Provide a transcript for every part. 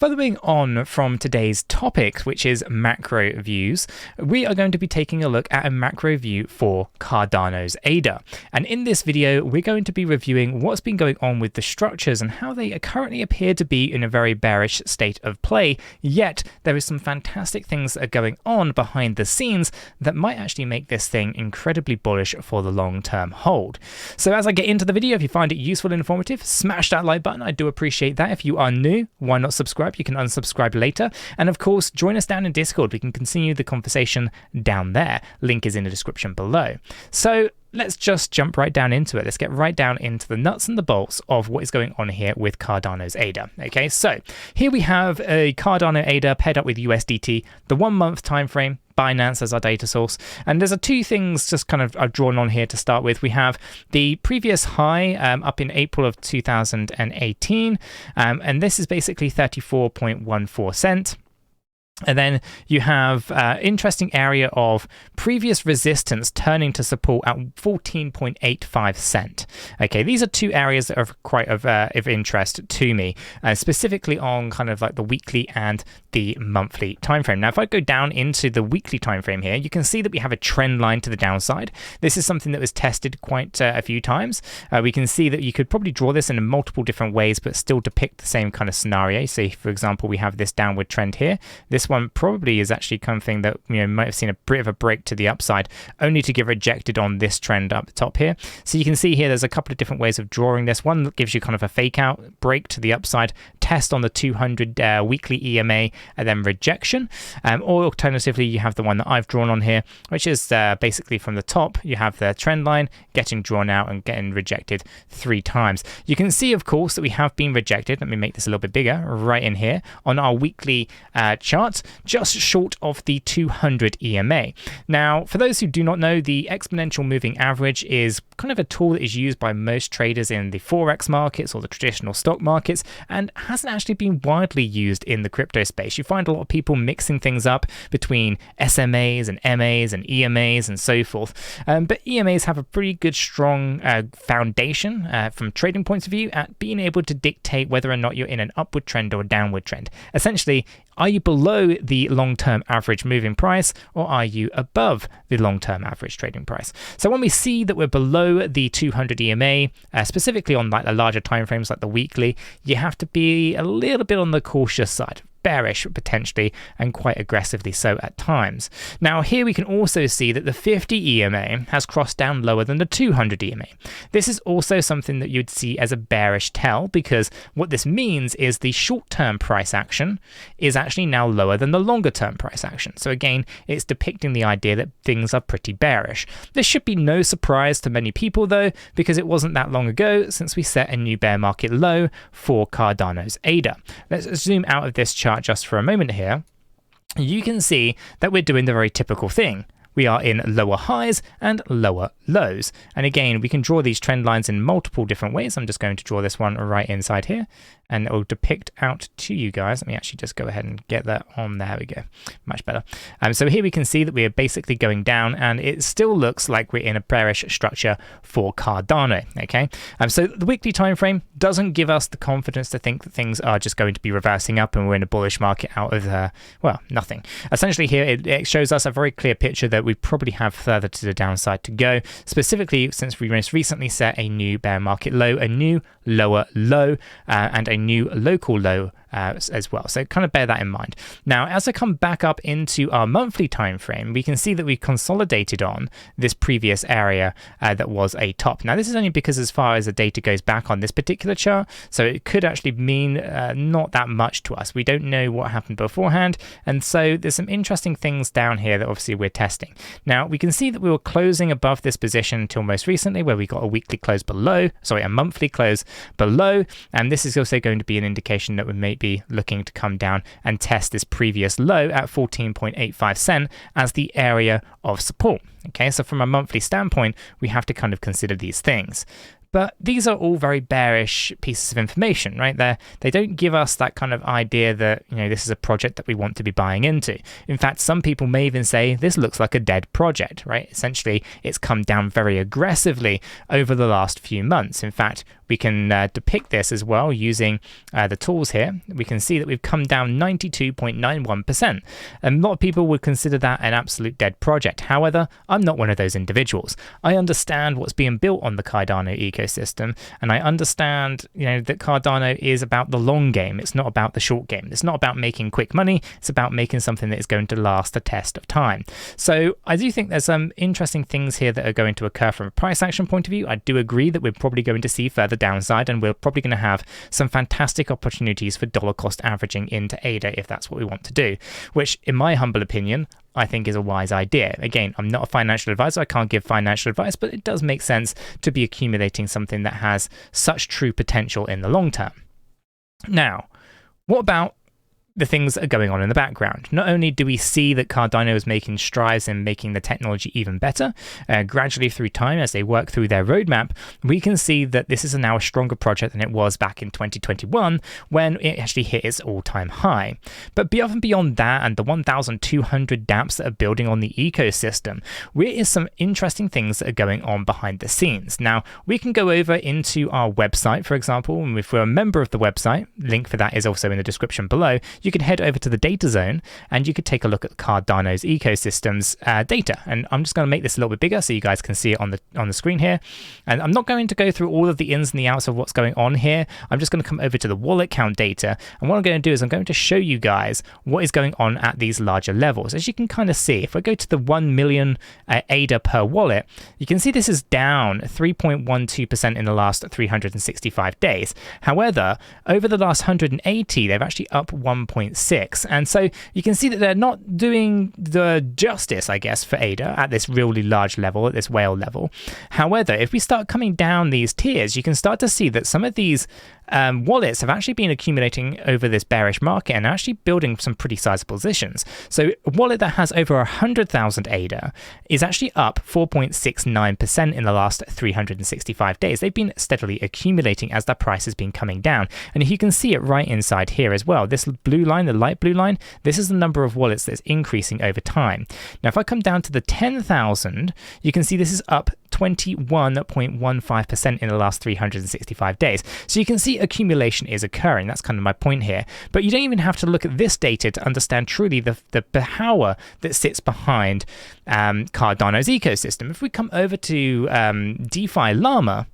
Following on from today's topic, which is macro views, we are going to be taking a look at a macro view for Cardano's ADA. And in this video, we're going to be reviewing what's been going on with the structures and how they currently appear to be in a very bearish state of play, yet there is some fantastic things that are going on behind the scenes that might actually make this thing incredibly bullish for the long-term hold. So as I get into the video, if you find it useful and informative, smash that like button. I do appreciate that. If you are new, why not subscribe? You can unsubscribe later. And of course, join us down in Discord. We can continue the conversation down there. Link is in the description below. So let's just jump right down into it. Let's get right down into the nuts and the bolts of what is going on here with Cardano's ADA. Okay, so here we have a Cardano ADA paired up with USDT, the 1 month time frame. Binance as our data source, and there's two things just kind of I've drawn on here to start with. We have the previous high up in April of 2018, and this is basically 34.14 cents. And then you have interesting area of previous resistance turning to support at 14.85 cents. Okay, these are two areas that are quite of interest to me, specifically on kind of like the weekly and the monthly time frame. Now, if I go down into the weekly time frame here, you can see that we have a trend line to the downside. This is something that was tested quite a few times. We can see that you could probably draw this in multiple different ways, but still depict the same kind of scenario. So, for example, we have this downward trend here. This one probably is actually something that might have seen a bit of a break to the upside, only to get rejected on this trend up the top here. So you can see here there's a couple of different ways of drawing this. One that gives you kind of a fake out break to the upside, test on the 200 weekly EMA, and then rejection. Or alternatively, you have the one that I've drawn on here, which is basically from the top, you have the trend line getting drawn out and getting rejected 3 times. You can see, of course, that we have been rejected. Let me make this a little bit bigger right in here on our weekly chart, just short of the 200 EMA. Now, for those who do not know, the exponential moving average is kind of a tool that is used by most traders in the Forex markets or the traditional stock markets, and hasn't actually been widely used in the crypto space. You find a lot of people mixing things up between SMAs and MAs and EMAs and so forth. But EMAs have a pretty good, strong foundation from trading points of view at being able to dictate whether or not you're in an upward trend or a downward trend. Essentially, are you below the long-term average moving price, or are you above the long-term average trading price? So when we see that we're below the 200 EMA, specifically on like the larger timeframes like the weekly, you have to be a little bit on the cautious side. Bearish potentially, and quite aggressively so at times. Now here we can also see that the 50 EMA has crossed down lower than the 200 EMA. This is also something that you'd see as a bearish tell, because what this means is the short-term price action is actually now lower than the longer-term price action. So again, it's depicting the idea that things are pretty bearish. This should be no surprise to many people though, because it wasn't that long ago since we set a new bear market low for Cardano's ADA. Let's zoom out of this chart just for a moment here. You can see that we're doing the very typical thing. We are in lower highs and lower lows. And again, we can draw these trend lines in multiple different ways. I'm just going to draw this one right inside here, and it will depict out to you guys. Let me actually just go ahead and get that on. There we go. Much better. So here we can see that we are basically going down, and it still looks like we're in a bearish structure for Cardano. Okay. So the weekly time frame doesn't give us the confidence to think that things are just going to be reversing up and we're in a bullish market out of well, nothing. Essentially here it shows us a very clear picture that we probably have further to the downside to go, specifically since we most recently set a new bear market low, a new lower low, and a new local low as well. So kind of bear that in mind. Now, as I come back up into our monthly time frame, we can see that we consolidated on this previous area that was a top. Now, this is only because as far as the data goes back on this particular chart, so it could actually mean not that much to us. We don't know what happened beforehand, and so there's some interesting things down here that obviously we're testing. Now, we can see that we were closing above this position until most recently, where we got a weekly close below, sorry, a monthly close below, and this is also going to be an indication that we may be looking to come down and test this previous low at 14.85 cents as the area of support. Okay, so from a monthly standpoint, we have to kind of consider these things. But these are all very bearish pieces of information, right? They don't give us that kind of idea that, this is a project that we want to be buying into. In fact, some people may even say this looks like a dead project, right? Essentially, it's come down very aggressively over the last few months. In fact, we can depict this as well using the tools here. We can see that we've come down 92.91%. A lot of people would consider that an absolute dead project. However, I'm not one of those individuals. I understand what's being built on the Cardano ecosystem, and I understand, that Cardano is about the long game. It's not about the short game. It's not about making quick money. It's about making something that is going to last the test of time. So I do think there's some interesting things here that are going to occur from a price action point of view. I do agree that we're probably going to see further downside, and we're probably going to have some fantastic opportunities for dollar cost averaging into ADA if that's what we want to do, which in my humble opinion, I think is a wise idea. Again, I'm not a financial advisor. I can't give financial advice, but it does make sense to be accumulating something that has such true potential in the long term. Now, what about the things that are going on in the background? Not only do we see that Cardano is making strides in making the technology even better, gradually through time as they work through their roadmap, we can see that this is now a stronger project than it was back in 2021 when it actually hit its all-time high. But beyond that and the 1,200 dApps that are building on the ecosystem, there is some interesting things that are going on behind the scenes. Now, we can go over into our website, for example, and if we're a member of the website, link for that is also in the description below, you can head over to the data zone and you could take a look at Cardano's ecosystem's data. And I'm just going to make this a little bit bigger so you guys can see it on the screen here. And I'm not going to go through all of the ins and the outs of what's going on here. I'm just going to come over to the wallet count data. And what I'm going to do is I'm going to show you guys what is going on at these larger levels. As you can kind of see, if I go to the 1 million ADA per wallet, you can see this is down 3.12% in the last 365 days. However, over the last 180, they've actually up 1.6, and so you can see that they're not doing the justice, I guess, for ADA at this really large level, at this whale level. However, if we start coming down these tiers, you can start to see that some of these wallets have actually been accumulating over this bearish market and actually building some pretty sizable positions. So a wallet that has over 100,000 ADA is actually up 4.69% in the last 365 days. They've been steadily accumulating as that price has been coming down. And you can see it right inside here as well. This blue line, the light blue line, this is the number of wallets that's increasing over time. Now, if I come down to the 10,000, you can see this is up 21.15% in the last 365 days. So you can see accumulation is occurring. That's kind of my point here. But you don't even have to look at this data to understand truly the power that sits behind Cardano's ecosystem. If we come over to 𝗕𝗙𝗪𝗪,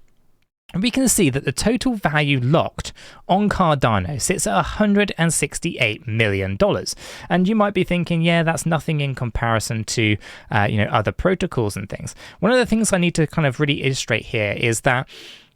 we can see that the total value locked on Cardano sits at $168 million. And you might be thinking, yeah, that's nothing in comparison to other protocols and things. One of the things I need to kind of really illustrate here is that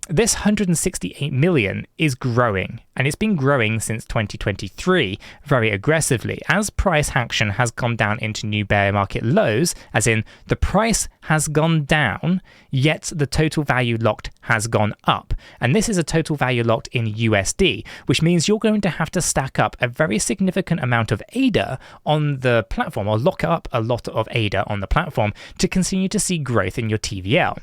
this 168 million is growing, and it's been growing since 2023 very aggressively as price action has gone down into new bear market lows, as in the price has gone down, yet the total value locked has gone up. And this is a total value locked in USD, which means you're going to have to stack up a very significant amount of ADA on the platform, or lock up a lot of ADA on the platform to continue to see growth in your TVL.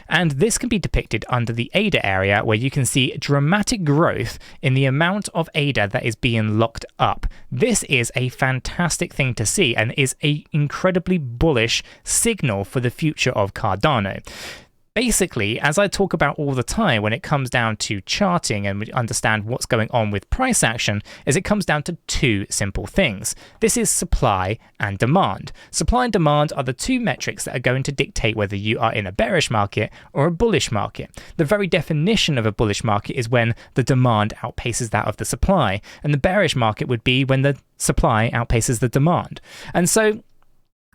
And this can be depicted under the ADA area, where you can see dramatic growth in the amount of ADA that is being locked up. This is a fantastic thing to see and is an incredibly bullish signal for the future of Cardano. Basically, as I talk about all the time when it comes down to charting and we understand what's going on with price action, is it comes down to two simple things. This is supply and demand. Supply and demand are the two metrics that are going to dictate whether you are in a bearish market or a bullish market. The very definition of a bullish market is when the demand outpaces that of the supply, and the bearish market would be when the supply outpaces the demand. And so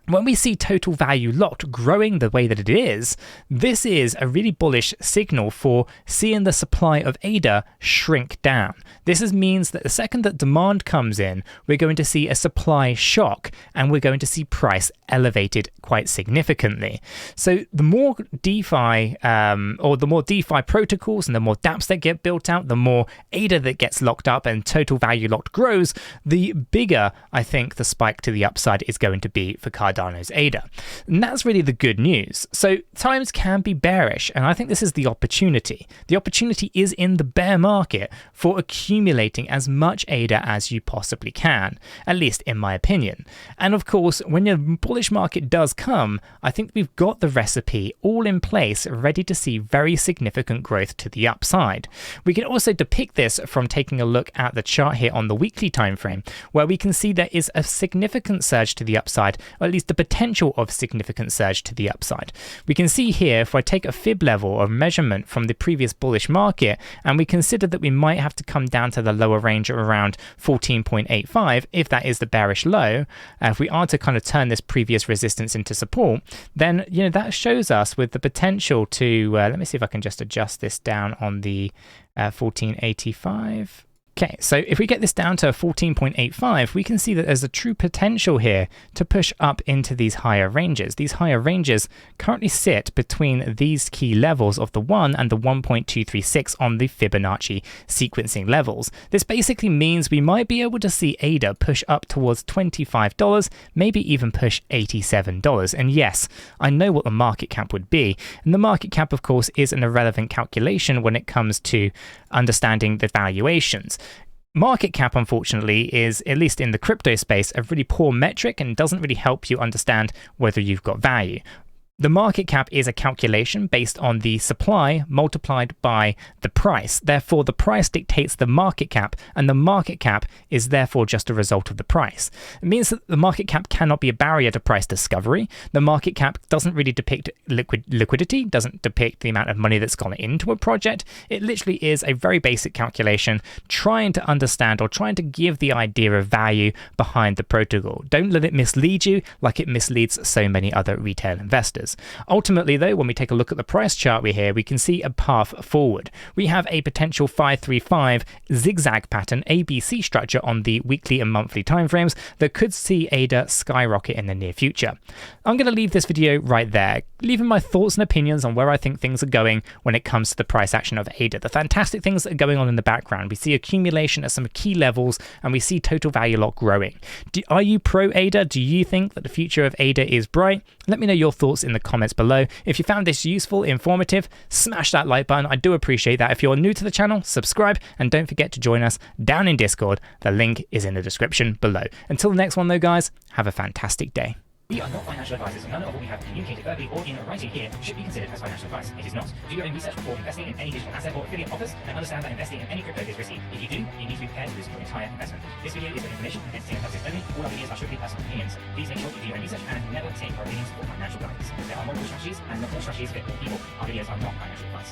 when we see total value locked growing the way that it is, this is a really bullish signal for seeing the supply of ADA shrink down. This means that the second that demand comes in, we're going to see a supply shock and we're going to see price elevated quite significantly. So the more DeFi the more DeFi protocols and the more dApps that get built out, the more ADA that gets locked up and total value locked grows, the bigger I think the spike to the upside is going to be for Cardano Cardano's ADA. And that's really the good news. So times can be bearish, and I think this is the opportunity. The opportunity is in the bear market for accumulating as much ADA as you possibly can, at least in my opinion. And of course, when your bullish market does come, I think we've got the recipe all in place, ready to see very significant growth to the upside. We can also depict this from taking a look at the chart here on the weekly time frame, where we can see there is a significant surge to the upside, or at least the potential of significant surge to the upside. We can see here, if I take a fib level of measurement from the previous bullish market, and we consider that we might have to come down to the lower range of around 14.85, if that is the bearish low, if we are to kind of turn this previous resistance into support, then that shows us with the potential to, let me see if I can just adjust this down on the 1485. Okay, so if we get this down to 14.85, we can see that there's a true potential here to push up into these higher ranges. These higher ranges currently sit between these key levels of the 1 and the 1.236 on the Fibonacci sequencing levels. This basically means we might be able to see ADA push up towards $25, maybe even push $87. And yes, I know what the market cap would be. And the market cap, of course, is an irrelevant calculation when it comes to understanding the valuations. Market cap, unfortunately, is, at least in the crypto space, a really poor metric and doesn't really help you understand whether you've got value. The market cap is a calculation based on the supply multiplied by the price. Therefore, the price dictates the market cap, and the market cap is therefore just a result of the price. It means that the market cap cannot be a barrier to price discovery. The market cap doesn't really depict liquidity, doesn't depict the amount of money that's gone into a project. It literally is a very basic calculation trying to understand or trying to give the idea of value behind the protocol. Don't let it mislead you like it misleads so many other retail investors. Ultimately, though, when we take a look at the price chart we can see a path forward. We have a potential 535 zigzag pattern ABC structure on the weekly and monthly timeframes that could see ADA skyrocket in the near future. I'm going to leave this video right there, leaving my thoughts and opinions on where I think things are going when it comes to the price action of ADA. The fantastic things that are going on in the background. We see accumulation at some key levels, and we see total value lock growing. Are you pro ADA? Do you think that the future of ADA is bright? Let me know your thoughts in the comments below. If you found this useful, informative, smash that like button. I do appreciate that. If you're new to the channel, subscribe, and don't forget to join us down in Discord. The link is in the description below. Until the next one though, guys, have a fantastic day. We are not financial advisors, and none of what we have communicated verbally or in writing here should be considered as financial advice. It is not. Do your own research before investing in any digital asset or affiliate offers, and understand that investing in any crypto is risky. If you do, you need to be prepared to lose your entire investment. This video is for information and entertainment purposes only. All our videos are strictly personal opinions. Please make sure you do your own research and never take our opinions for financial guidance. There are multiple strategies, and not all strategies fit all people. Our videos are not financial advice.